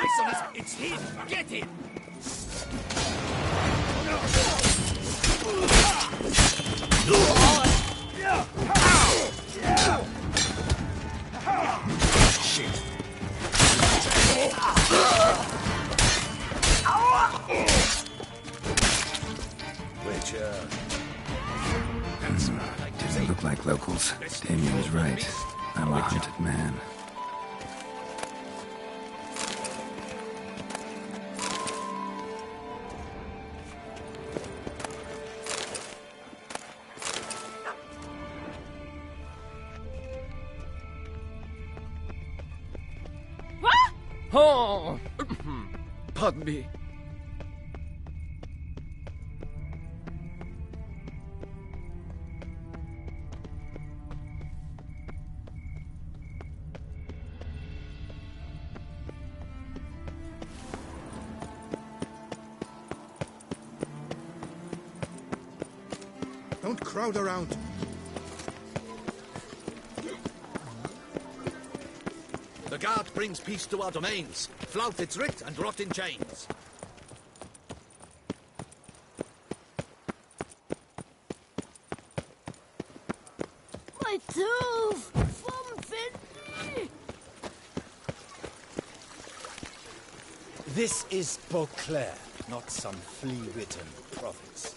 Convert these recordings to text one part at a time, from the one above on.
Ice on his... It's him! Get him! Shit. Witcher. They look like locals. Damien was right. I'm a hunted man. Oh! Pardon me. Don't crowd around. The guard brings peace to our domains. Flout its writ and rot in chains. My tooth! Something! This is Beauclair, not some flea-bitten province.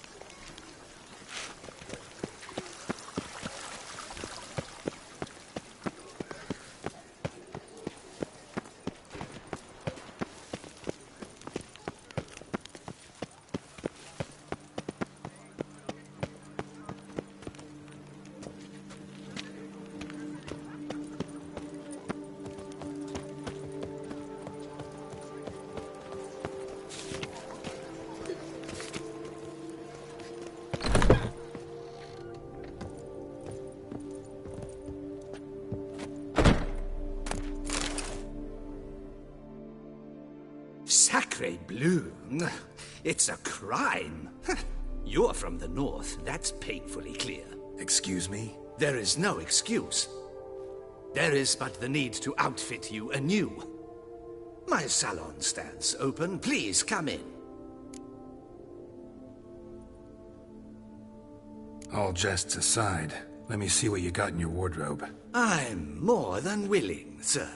Sacre bleu! It's a crime. You're from the north, that's painfully clear. Excuse me? There is no excuse. There is but the need to outfit you anew. My salon stands open. Please come in. All jests aside, let me see what you got in your wardrobe. I'm more than willing, sir.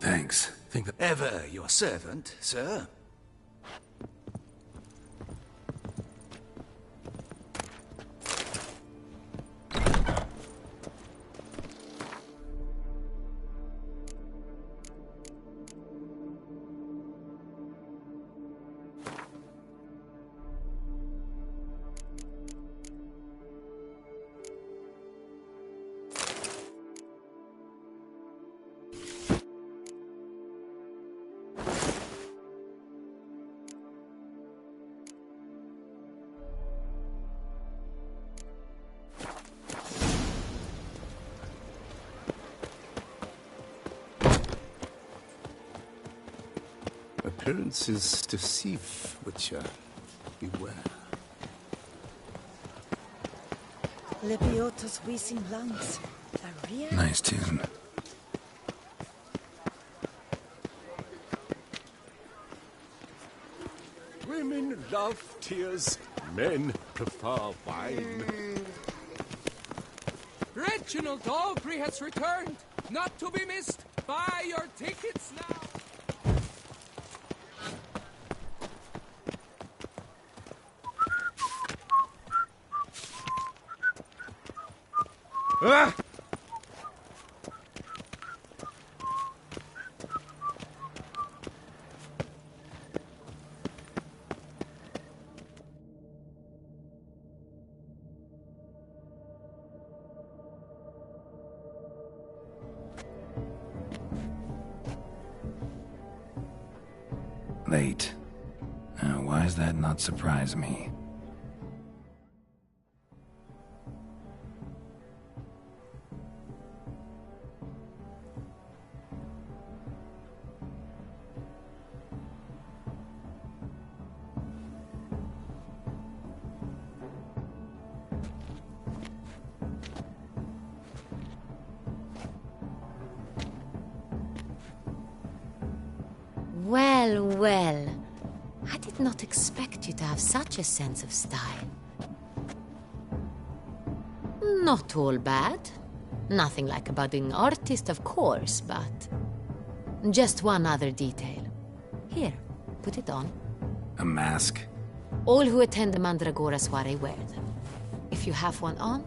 Thanks. Think that... Ever your servant, sir. Appearances deceive, Witcher. Beware. Lebiotus Weasing Lungs. A real... Nice tune. Women love tears. Men prefer wine. Reginald Aubrey has returned, not to be missed. Buy your tickets now. Late. Why does that not surprise me? Well, well. I did not expect you to have such a sense of style. Not all bad. Nothing like a budding artist, of course, but... just one other detail. Here, put it on. A mask? All who attend the Mandragora soiree wear them. If you have one on,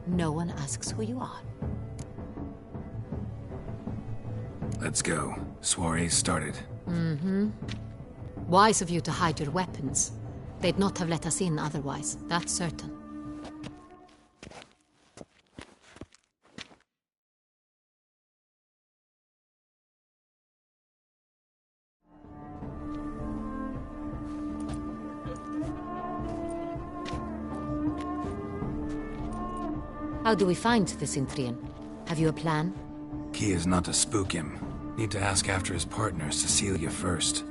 no one asks who you are. Let's go. Soiree started. Wise of you to hide your weapons. They'd not have let us in otherwise, that's certain. How do we find the Cintrian? Have you a plan? Key is not to spook him. Need to ask after his partner, Cecilia, first.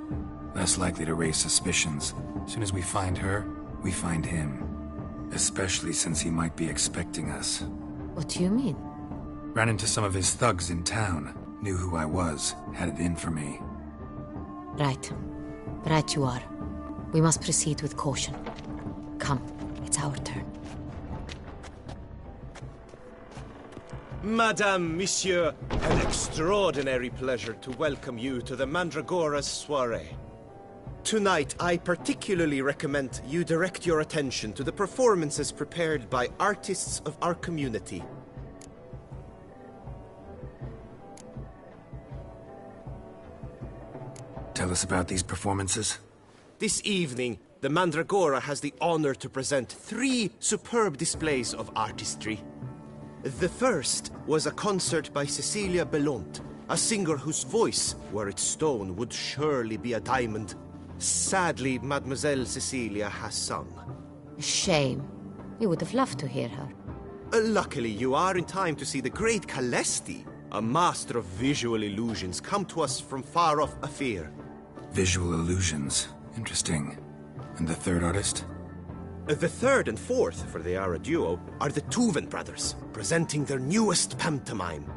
Less likely to raise suspicions. As soon as we find her, we find him. Especially since he might be expecting us. What do you mean? Ran into some of his thugs in town. Knew who I was. Had it in for me. Right. Right you are. We must proceed with caution. Come, it's our turn. Madame, Monsieur, an extraordinary pleasure to welcome you to the Mandragora's soiree. Tonight, I particularly recommend you direct your attention to the performances prepared by artists of our community. Tell us about these performances. This evening, the Mandragora has the honor to present 3 superb displays of artistry. The first was a concert by Cecilia Bellont, a singer whose voice, were it stone, would surely be a diamond. Sadly, Mademoiselle Cecilia has sung. Shame. We would have loved to hear her. Luckily, you are in time to see the great Calesti, a master of visual illusions, come to us from far off Afir. Visual illusions. Interesting. And the third artist? The third and fourth, for they are a duo, are the Tuven brothers, presenting their newest pantomime.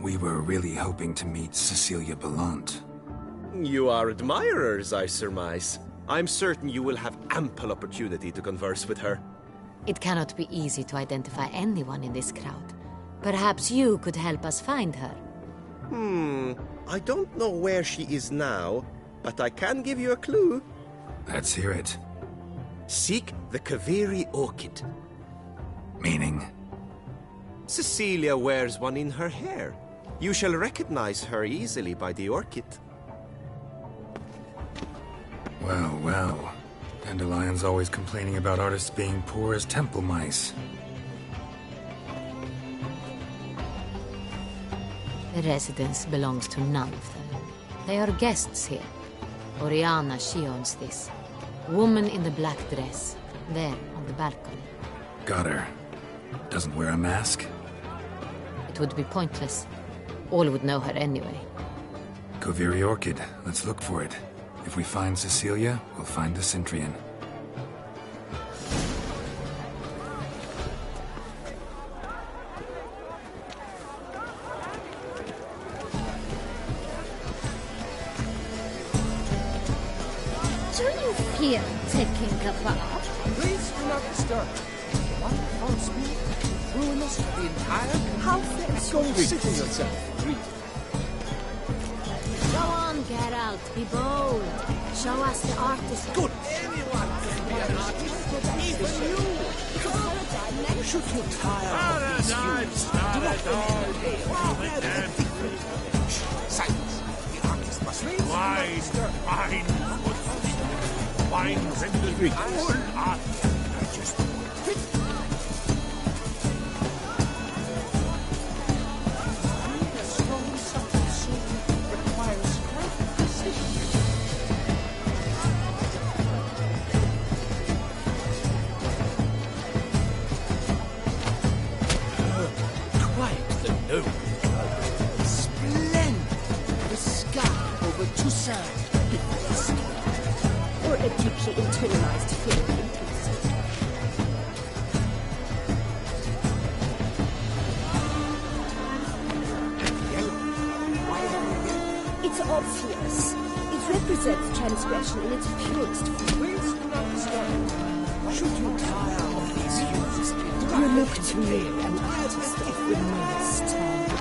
We were really hoping to meet Cecilia Bellont. You are admirers, I surmise. I'm certain you will have ample opportunity to converse with her. It cannot be easy to identify anyone in this crowd. Perhaps you could help us find her. I don't know where she is now, but I can give you a clue. Let's hear it. Seek the Kaveri orchid. Meaning? Cecilia wears one in her hair. You shall recognize her easily by the orchid. Well, well. Dandelion's always complaining about artists being poor as temple mice. The residence belongs to none of them. They are guests here. Oriana, she owns this. Woman in the black dress. There, on the balcony. Got her. Doesn't wear a mask? It would be pointless. All would know her anyway. Kaveri Orchid. Let's look for it. If we find Cecilia, we'll find the Cintrian. Do you fear taking a bath? Please do not disturb. One false move, ruinous for the entire... How fares your Sit yourself. Read. Go on, Geralt, be bold. Show us the artist. Good. Anyone can be an artist, even you. Should you tire of these fumes, drop them in the pail. Prepare a different revenge. Silence. The artist must Wine renders all art. Or a deeply internalized feeling of impotence. It's obvious. It represents transgression in its purest form. Should you tire of these fumes, You look to me an artist of remorse talent.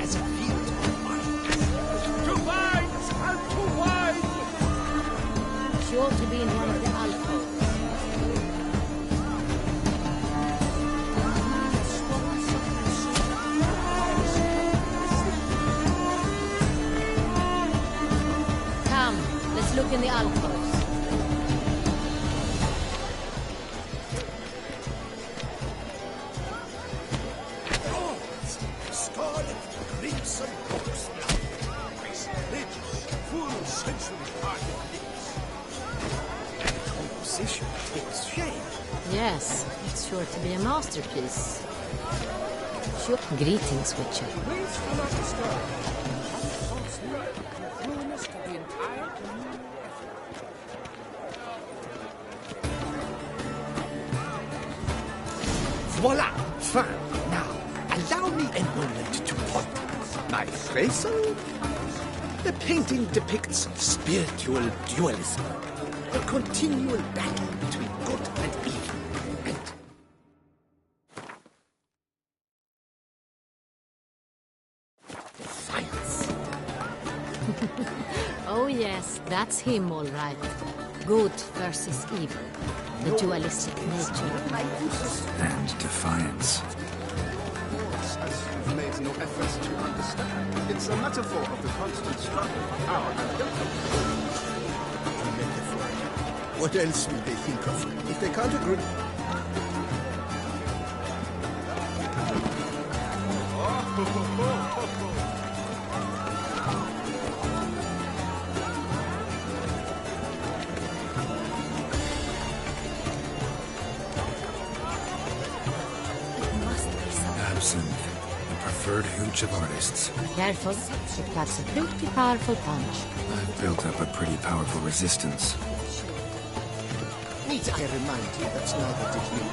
as a field of wine. To wines and to wine! Sure to be in one of the alcoves. Come, let's look in the alcoves. Scarlet, crimson, rose blood. Ridges, full sensory-hearted lips. Composition takes shape. Yes, it's sure to be a masterpiece. Sure. Greetings, Witcher. Winds will not disturb. False word, ruinous to the entire community. Voila! Fine. Now, allow me a moment to point. My phrasal? The painting depicts spiritual dualism. A continual battle between good and evil. And defiance. Oh yes, that's him all right. Good versus evil. The dualistic nature. And defiance. I've made no efforts to understand. It's a metaphor of the constant struggle for power and What else will they think of if they can't agree? It must be something. Absinthe, the preferred hooch of artists. Careful, it packs a pretty powerful punch. I've built up a pretty powerful resistance. Need I remind you that's neither did you.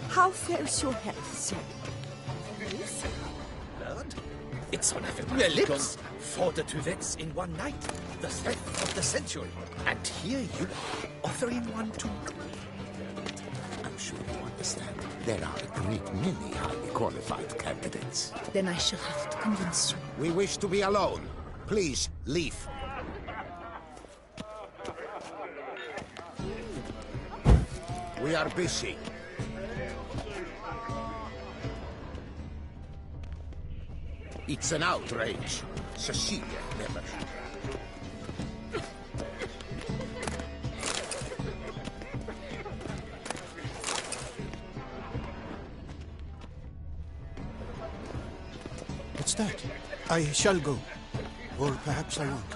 How fares your health, sir? Blood? It's on your lips. 4 duets in one night. The theft of the century. And here you are, offering one to me. I'm sure you understand. There are a great many highly qualified candidates. Then I shall have to convince you. We wish to be alone. Please, leave. We are busy. It's an outrage. Cecilia never. What's that? I shall go. Or perhaps I won't.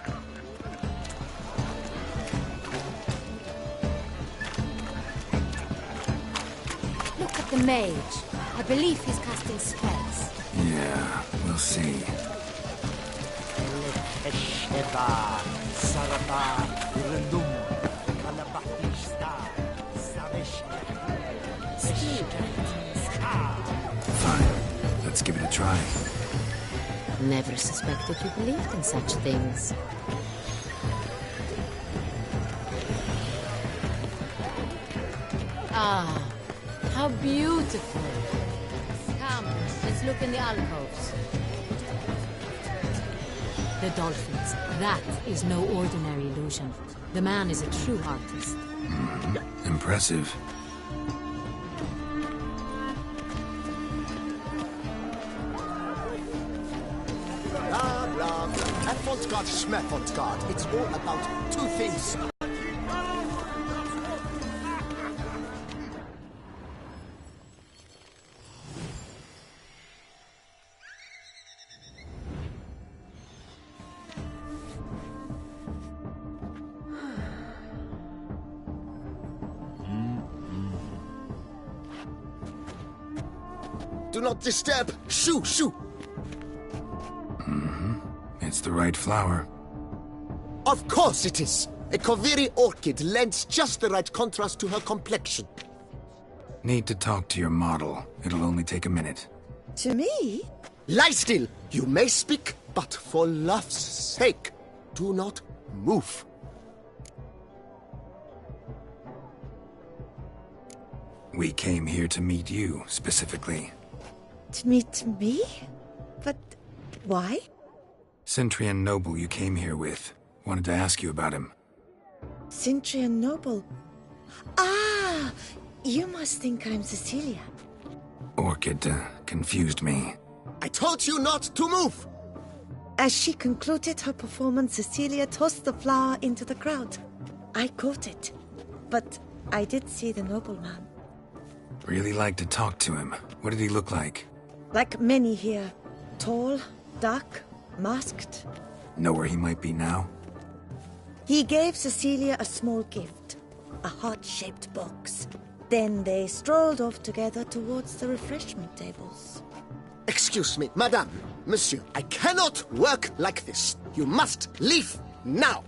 Look at the mage. I believe he's casting spells. Yeah, we'll see. Fine, let's give it a try. Never suspected you believed in such things. Ah, how beautiful. Come, let's look in the alcoves. The dolphins. That is no ordinary illusion. The man is a true artist. Impressive. Blah, blah. Avant-garde, schmavant-garde. It's all about two things. Do not disturb! Shoo! Shoo! It's the right flower. Of course it is! A Koviri orchid lends just the right contrast to her complexion. Need to talk to your model. It'll only take a minute. To me? Lie still! You may speak, but for love's sake, do not move. We came here to meet you, specifically. To meet me? But why? Centrian noble you came here with. Wanted to ask you about him. Centrian noble. Ah! You must think I'm Cecilia. Orchid confused me. I told you not to move! As she concluded her performance, Cecilia tossed the flower into the crowd. I caught it. But I did see the nobleman. Really like to talk to him. What did he look like? Like many here. Tall, dark, masked. Know where he might be now? He gave Cecilia a small gift. A heart-shaped box. Then they strolled off together towards the refreshment tables. Excuse me, madame, monsieur, I cannot work like this. You must leave now.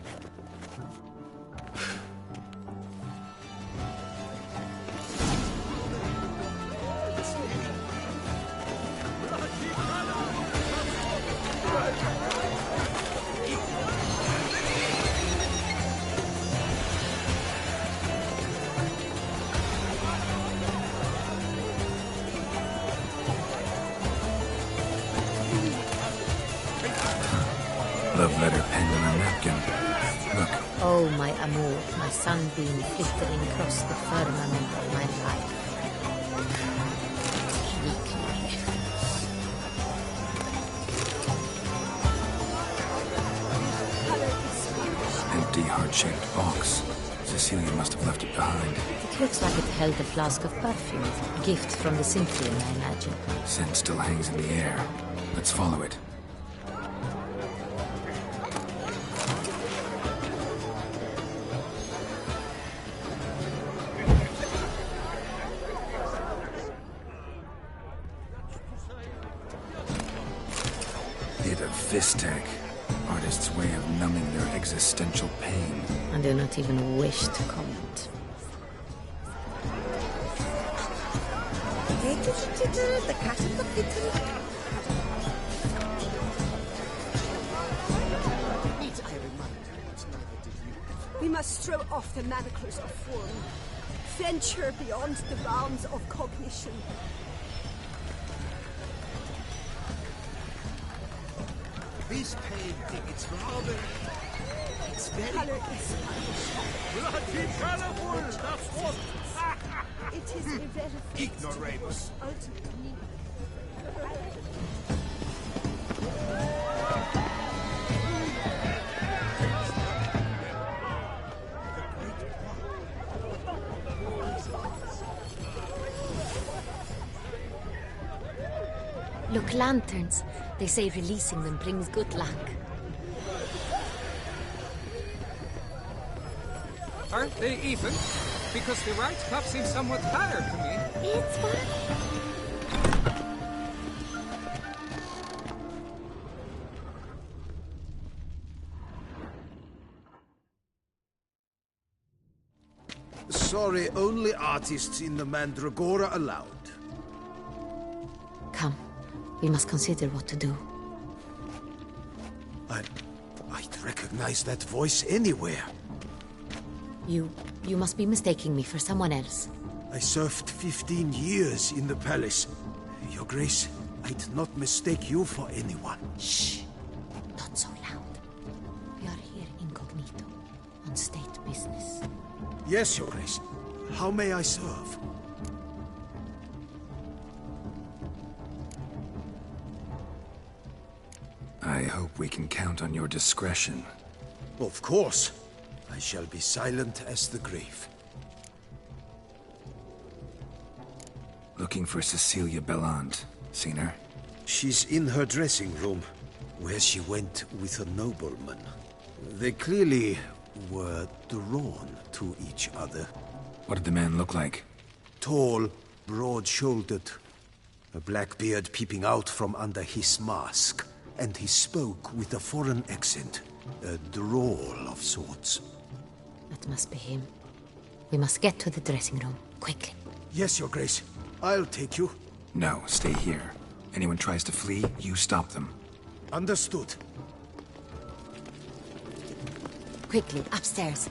Love letter penned on a napkin. Look, Oh, my amour, my sunbeam flittering across the firmament of my life. empty heart-shaped box. Cecilia must have left it behind. It looks like it held a flask of perfume. A gift from the Cynthian, I imagine. Scent still hangs in the air. Let's follow it. Bit of Vistek. Artist's way of numbing their existential pain. I do not even wish to comment. The cat and the kitten. We must throw off the manacles of form. Venture beyond the bounds of cognition. This painting, it's rather... It's very... Color is Bloody colorful! That's what... It is irrelevant. Ignoramus. Ultimately. Look, lanterns. They say releasing them brings good luck. Aren't they even? Because the right cup seems somewhat higher to me. It's fine. Sorry, only artists in the Mandragora allowed. Come, we must consider what to do. I'd recognize that voice anywhere. You must be mistaking me for someone else. I served 15 years in the palace. Your Grace, I'd not mistake you for anyone. Shh! Not so loud. We are here incognito, on state business. Yes, Your Grace. How may I serve? I hope we can count on your discretion. Of course. I shall be silent as the grave. Looking for Cecilia Bellant. Seen her? She's in her dressing room, where she went with a nobleman. They clearly were drawn to each other. What did the man look like? Tall, broad-shouldered, a black beard peeping out from under his mask, and he spoke with a foreign accent, a drawl of sorts. That must be him. We must get to the dressing room, quickly. Yes, Your Grace. I'll take you. No, stay here. Anyone tries to flee, you stop them. Understood. Quickly, upstairs.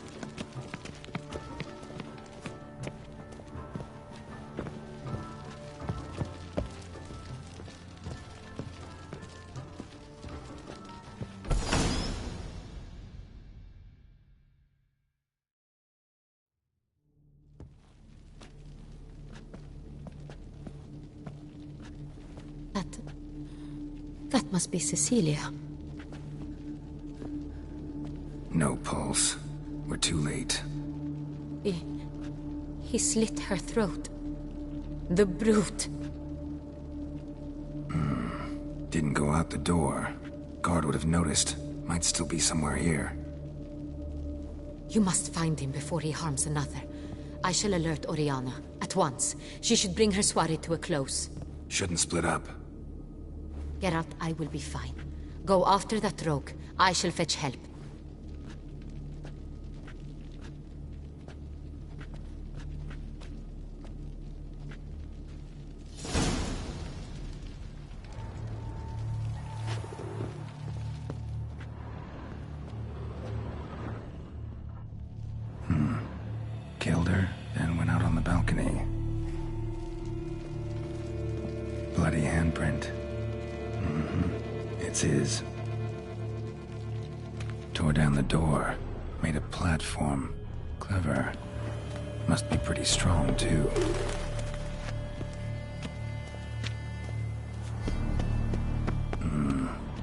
That must be Cecilia. No pulse. We're too late. He slit her throat. The brute. Didn't go out the door. Guard would have noticed. Might still be somewhere here. You must find him before he harms another. I shall alert Oriana. At once. She should bring her soirée to a close. Shouldn't split up. Geralt, I will be fine. Go after that rogue. I shall fetch help. Killed her, then went out on the balcony. Bloody handprint. It's his. Tore down the door. Made a platform. Clever. Must be pretty strong, too.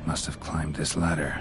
Must have climbed this ladder.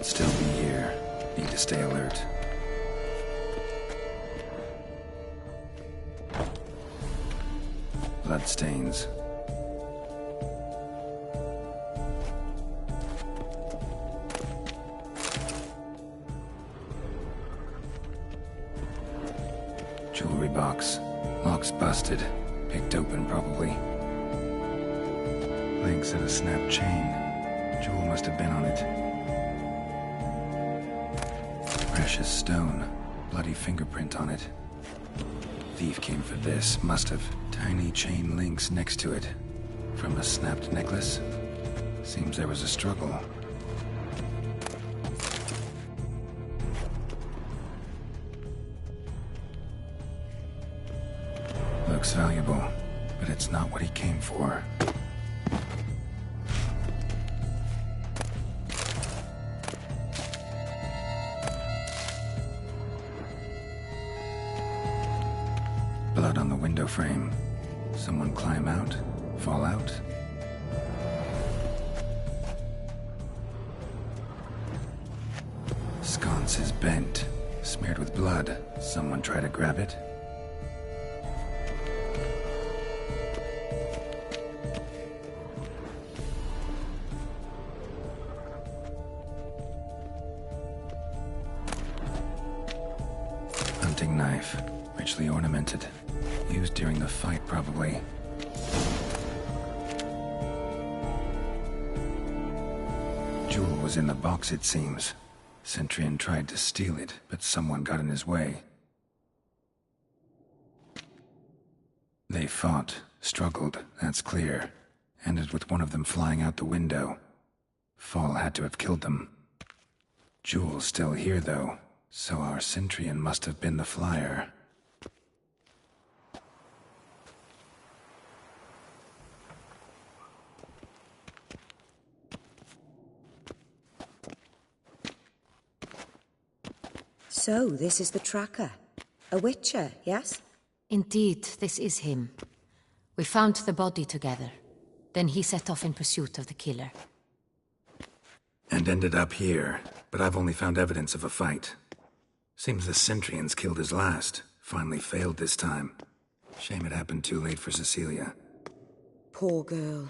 Still be here. Need to stay alert. Bloodstains. Jewelry box. Lock's busted. Picked open, probably. Links at a snapped chain. Jewel must have been on it. Precious stone. Bloody fingerprint on it. Thief came for this. Must have. Tiny chain links next to it. From a snapped necklace. Seems there was a struggle. Looks valuable, but it's not what he came for. Blood on the window frame. Someone climb out? Fall out? Sconce is bent. Smeared with blood. Someone try to grab it? ornamented. Used during the fight, probably. Jewel was in the box, it seems. Centurion tried to steal it, but someone got in his way. They fought, struggled, that's clear. Ended with one of them flying out the window. Fall had to have killed them. Jewel's still here, though, so our Centurion must have been the flyer. So, this is the tracker. A Witcher, yes? Indeed, this is him. We found the body together. Then he set off in pursuit of the killer. And ended up here, but I've only found evidence of a fight. Seems the Centurions killed his last. Finally failed this time. Shame it happened too late for Cecilia. Poor girl.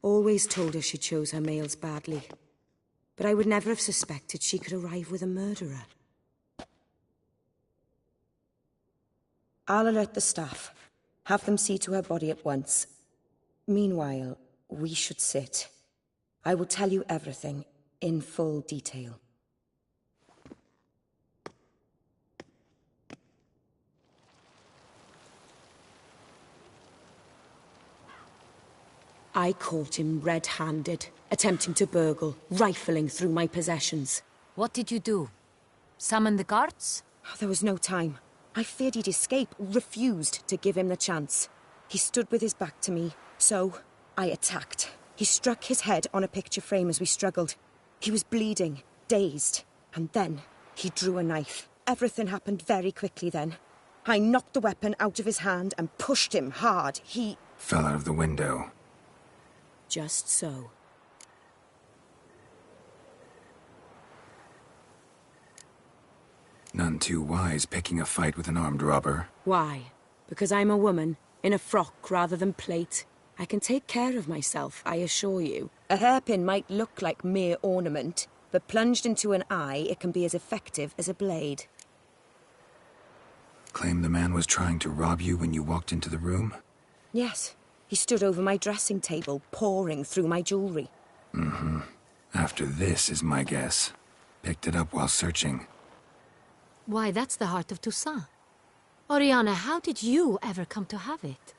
Always told her she chose her males badly. But I would never have suspected she could arrive with a murderer. I'll alert the staff. Have them see to her body at once. Meanwhile, we should sit. I will tell you everything, in full detail. I caught him red-handed, attempting to burgle, rifling through my possessions. What did you do? Summon the guards? There was no time. I feared he'd escape, refused to give him the chance. He stood with his back to me, so I attacked. He struck his head on a picture frame as we struggled. He was bleeding, dazed, and then he drew a knife. Everything happened very quickly then. I knocked the weapon out of his hand and pushed him hard. He fell out of the window. Just so. None too wise picking a fight with an armed robber. Why? Because I'm a woman, in a frock rather than plate. I can take care of myself, I assure you. A hairpin might look like mere ornament, but plunged into an eye, it can be as effective as a blade. Claim the man was trying to rob you when you walked into the room? Yes. He stood over my dressing table, pouring through my jewelry. Mm-hmm. After this is my guess. Picked it up while searching. Why, that's the heart of Toussaint. Oriana, how did you ever come to have it?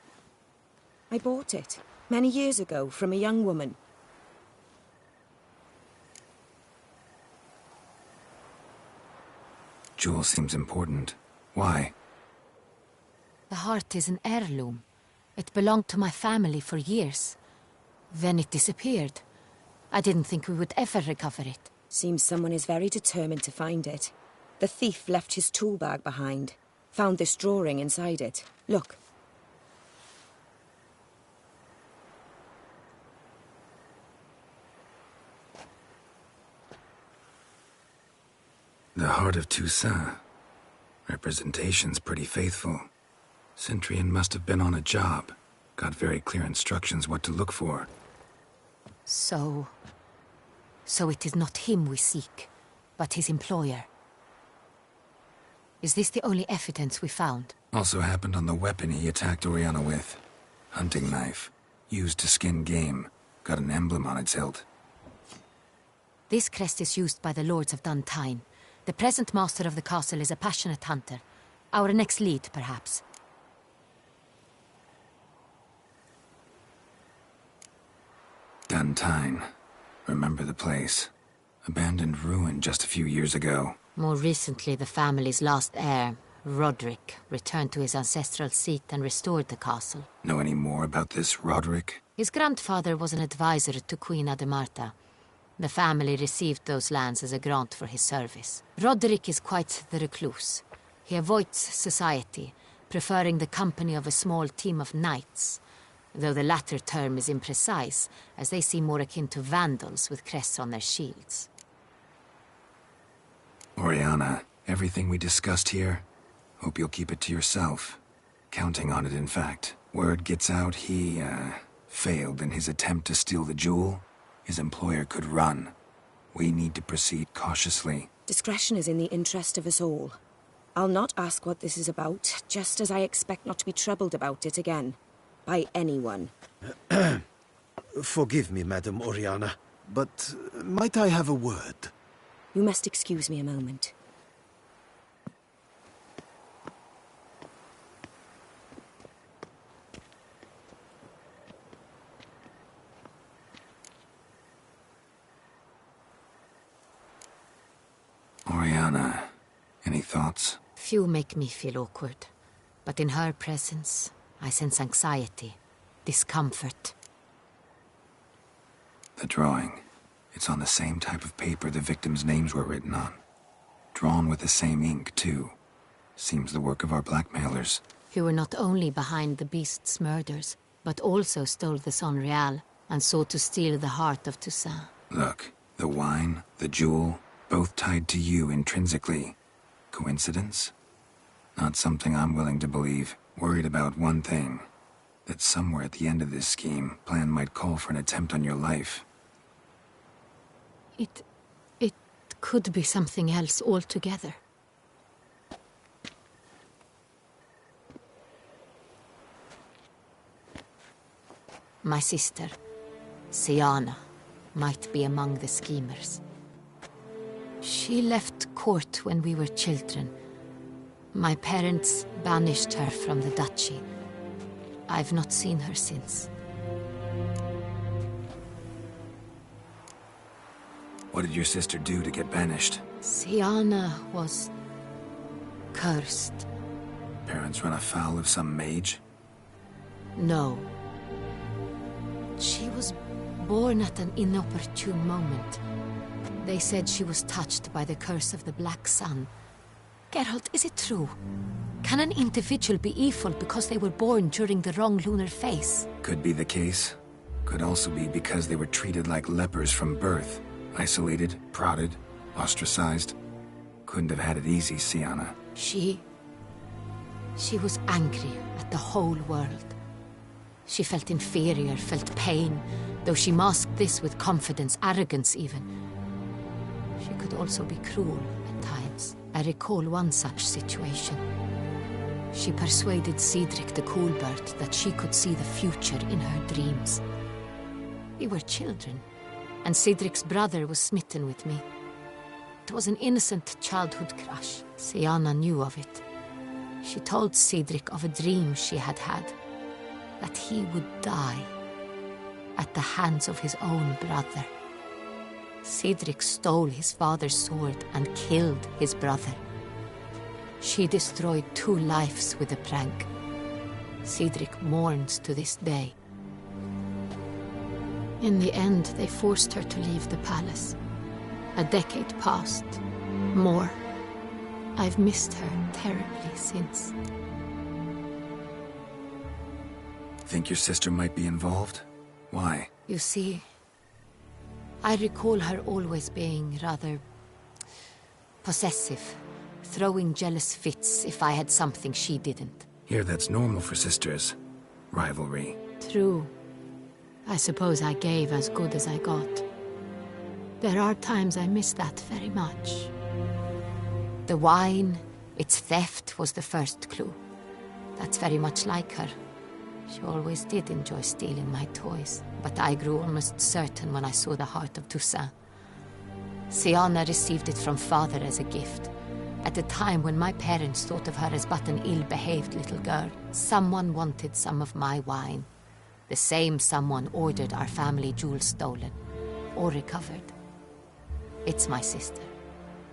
I bought it, many years ago, from a young woman. Jewel seems important. Why? The heart is an heirloom. It belonged to my family for years. Then it disappeared. I didn't think we would ever recover it. Seems someone is very determined to find it. The thief left his tool bag behind. Found this drawing inside it. Look. The heart of Toussaint. Representation's pretty faithful. Centurion must have been on a job. Got very clear instructions what to look for. So it is not him we seek, but his employer. Is this the only evidence we found? Also happened on the weapon he attacked Oriana with. Hunting knife. Used to skin game. Got an emblem on its hilt. This crest is used by the Lords of Duntine. The present master of the castle is a passionate hunter. Our next lead, perhaps. Duntine. Remember the place. Abandoned ruin just a few years ago. More recently, the family's last heir, Roderick, returned to his ancestral seat and restored the castle. Know any more about this Roderick? His grandfather was an advisor to Queen Ademarta. The family received those lands as a grant for his service. Roderick is quite the recluse. He avoids society, preferring the company of a small team of knights, though the latter term is imprecise, as they seem more akin to vandals with crests on their shields. Oriana, everything we discussed here, hope you'll keep it to yourself. Counting on it, in fact. Word gets out he, failed in his attempt to steal the jewel. His employer could run. We need to proceed cautiously. Discretion is in the interest of us all. I'll not ask what this is about, just as I expect not to be troubled about it again. By anyone. Forgive me, Madam Oriana, but might I have a word? You must excuse me a moment. Oriana, any thoughts? Few make me feel awkward, but in her presence, I sense anxiety, discomfort. The drawing. It's on the same type of paper the victims' names were written on. Drawn with the same ink, too. Seems the work of our blackmailers. Who were not only behind the beast's murders, but also stole the Sonreal and sought to steal the heart of Toussaint. Look, the wine, the jewel, both tied to you intrinsically. Coincidence? Not something I'm willing to believe. Worried about one thing. That somewhere at the end of this scheme, plan might call for an attempt on your life. It could be something else altogether. My sister, Siana, might be among the schemers. She left court when we were children. My parents banished her from the duchy. I've not seen her since. What did your sister do to get banished? Siana was cursed. Parents run afoul of some mage? No. She was born at an inopportune moment. They said she was touched by the curse of the Black Sun. Geralt, is it true? Can an individual be evil because they were born during the wrong lunar phase? Could be the case. Could also be because they were treated like lepers from birth. Isolated, prodded, ostracized. Couldn't have had it easy, Siana. She was angry at the whole world. She felt inferior, felt pain, though she masked this with confidence, arrogance even. She could also be cruel at times. I recall one such situation. She persuaded Cedric the Coolbird that she could see the future in her dreams. We were children, and Cedric's brother was smitten with me. It was an innocent childhood crush. Siana knew of it. She told Cedric of a dream she had had, that he would die at the hands of his own brother. Cedric stole his father's sword and killed his brother. She destroyed 2 lives with a prank. Cedric mourns to this day. In the end, they forced her to leave the palace. A decade passed. More. I've missed her terribly since. Think your sister might be involved? Why? You see, I recall her always being rather possessive, throwing jealous fits if I had something she didn't. Here, that's normal for sisters. Rivalry. True. I suppose I gave as good as I got. There are times I miss that very much. The wine, its theft, was the first clue. That's very much like her. She always did enjoy stealing my toys, but I grew almost certain when I saw the heart of Toussaint. Siana received it from father as a gift. At a time when my parents thought of her as but an ill-behaved little girl, someone wanted some of my wine. The same someone ordered our family jewels stolen, or recovered. It's my sister.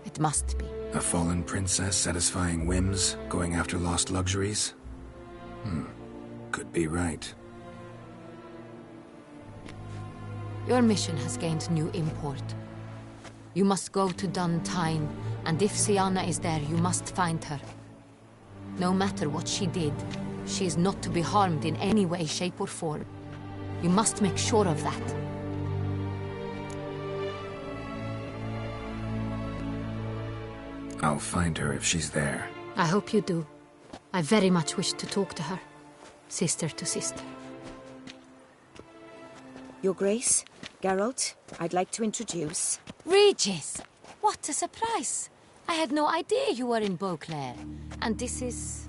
It must be. A fallen princess satisfying whims, going after lost luxuries? Could be right. Your mission has gained new import. You must go to Dun Tine, and if Siana is there, you must find her. No matter what she did, she is not to be harmed in any way, shape, or form. You must make sure of that. I'll find her if she's there. I hope you do. I very much wish to talk to her. Sister to sister. Your Grace, Geralt, I'd like to introduce... Regis! What a surprise! I had no idea you were in Beauclair. And this is...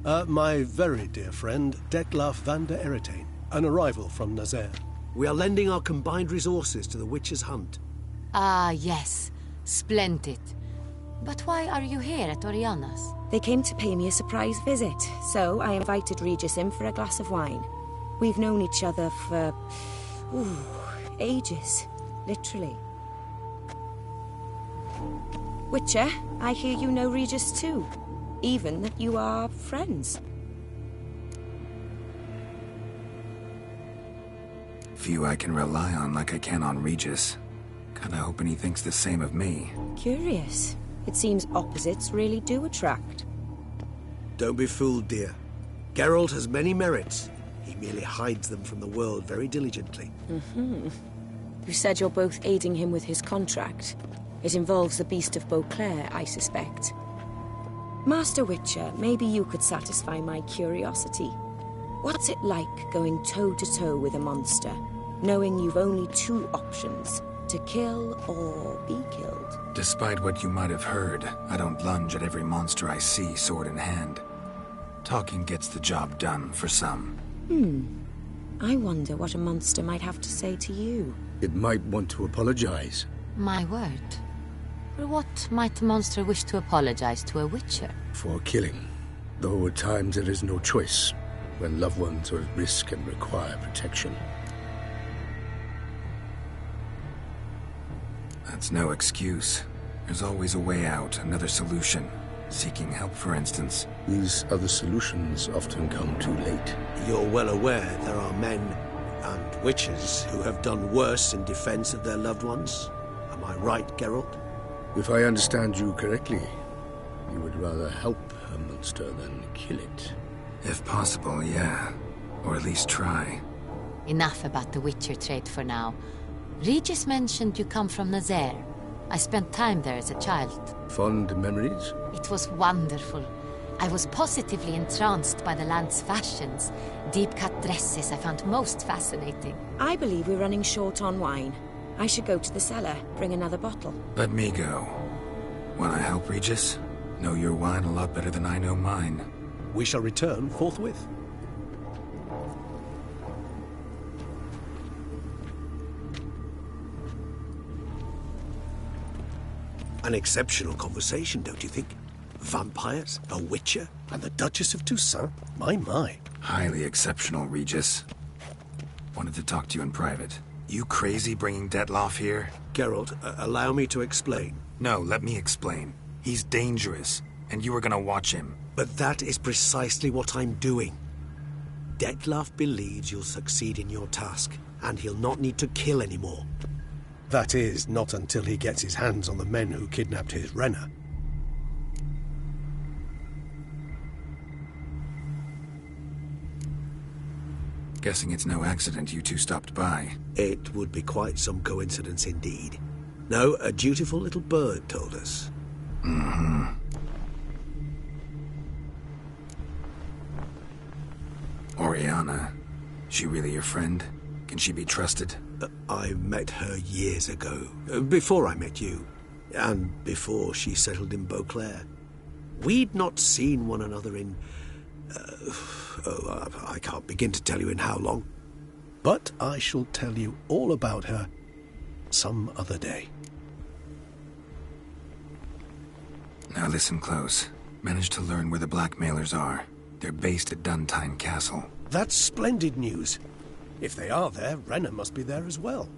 My very dear friend, Detlaf van der Eretain, an arrival from Nazaire. We are lending our combined resources to the Witch's Hunt. Ah, yes. Splendid. But why are you here at Oriana's? They came to pay me a surprise visit, so I invited Regis in for a glass of wine. We've known each other for... ages. Literally. Witcher, I hear you know Regis too. Even that you are friends. Few I can rely on like I can on Regis. Kinda hoping he thinks the same of me. Curious. It seems opposites really do attract. Don't be fooled, dear. Geralt has many merits. He merely hides them from the world very diligently. You said you're both aiding him with his contract. It involves the Beast of Beauclair, I suspect. Master Witcher, maybe you could satisfy my curiosity. What's it like going toe-to-toe with a monster, knowing you've only two options, to kill or be killed? Despite what you might have heard, I don't lunge at every monster I see sword in hand. Talking gets the job done for some. I wonder what a monster might have to say to you. It might want to apologize. My word. For what might a monster wish to apologize to a witcher? For killing. Though at times there is no choice, when loved ones are at risk and require protection. That's no excuse. There's always a way out, another solution. Seeking help, for instance. These other solutions often come too late. You're well aware there are men and witches who have done worse in defense of their loved ones. Am I right, Geralt? If I understand you correctly, you would rather help a monster than kill it. If possible, yeah. Or at least try. Enough about the Witcher trade for now. Regis mentioned you come from Nazaire. I spent time there as a child. Fond memories? It was wonderful. I was positively entranced by the land's fashions. Deep-cut dresses I found most fascinating. I believe we're running short on wine. I should go to the cellar, bring another bottle. Let me go. Wanna help, Regis? Know your wine a lot better than I know mine. We shall return forthwith. An exceptional conversation, don't you think? Vampires, a witcher, And the Duchess of Toussaint? My. Highly exceptional, Regis. Wanted to talk to you in private. You crazy bringing Detlaf here? Geralt, allow me to explain. No, let me explain. He's dangerous, and you were gonna watch him. But that is precisely what I'm doing. Detlaf believes you'll succeed in your task, and he'll not need to kill anymore. That is, not until he gets his hands on the men who kidnapped his Renna. Guessing it's no accident you two stopped by. It would be quite some coincidence indeed. No, a dutiful little bird told us. Oriana. She really your friend? Can she be trusted? I met her years ago, before I met you, and before she settled in Beauclair. We'd not seen one another in... I can't begin to tell you in how long. But I shall tell you all about her some other day. Now listen close. Managed to learn where the blackmailers are. They're based at Duntine Castle. That's splendid news. If they are there, Renna must be there as well.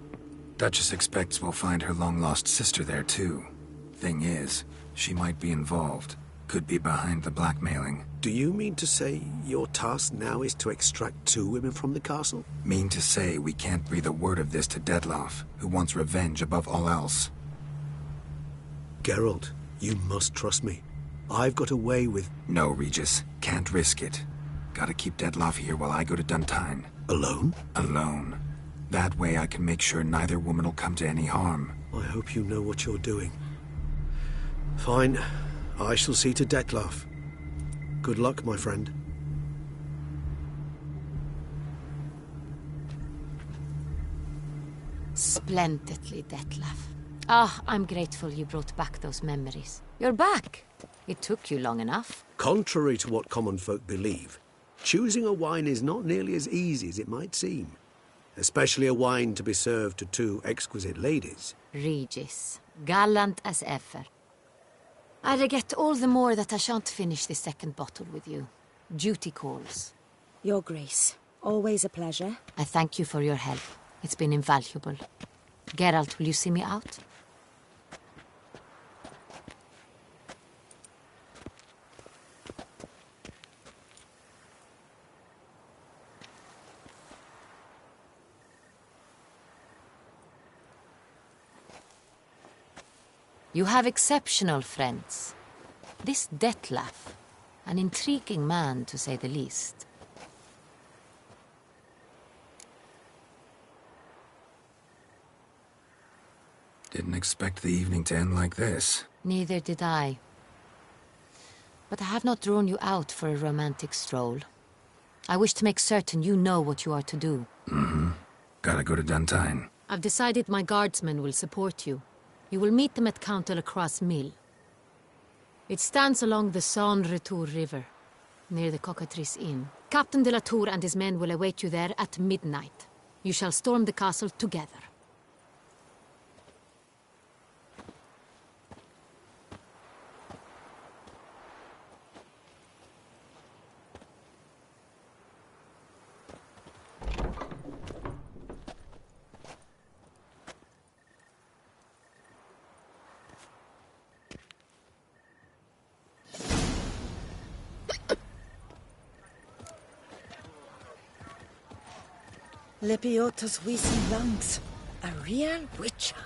Duchess expects we'll find her long-lost sister there, too. Thing is, she might be involved. Could be behind the blackmailing. Do you mean to say your task now is to extract 2 women from the castle? Mean to say we can't breathe a word of this to Detlaf, who wants revenge above all else. Geralt, you must trust me. I've got away with... No, Regis. Can't risk it. Gotta keep Detlaf here while I go to Duntine. Alone? Alone. That way I can make sure neither woman will come to any harm. I hope you know what you're doing. Fine. I shall see to Detlaf. Good luck, my friend. Splendidly, Detlaf. Ah, I'm grateful you brought back those memories. You're back. It took you long enough. Contrary to what common folk believe, choosing a wine is not nearly as easy as it might seem. Especially a wine to be served to two exquisite ladies. Regis, gallant as ever. I regret all the more that I shan't finish the second bottle with you. Duty calls. Your Grace, always a pleasure. I thank you for your help. It's been invaluable. Geralt, will you see me out? You have exceptional friends. This Detlef, an intriguing man to say the least. Didn't expect the evening to end like this. Neither did I. But I have not drawn you out for a romantic stroll. I wish to make certain you know what you are to do. Mm-hmm. Gotta go to Duntine. I've decided my guardsmen will support you. You will meet them at Count de la Croix's mill. It stands along the Saône-Retour River, near the Cockatrice Inn. Captain de la Tour and his men will await you there at midnight. You shall storm the castle together. Lepiota's Wiesen Langs, a real witcher.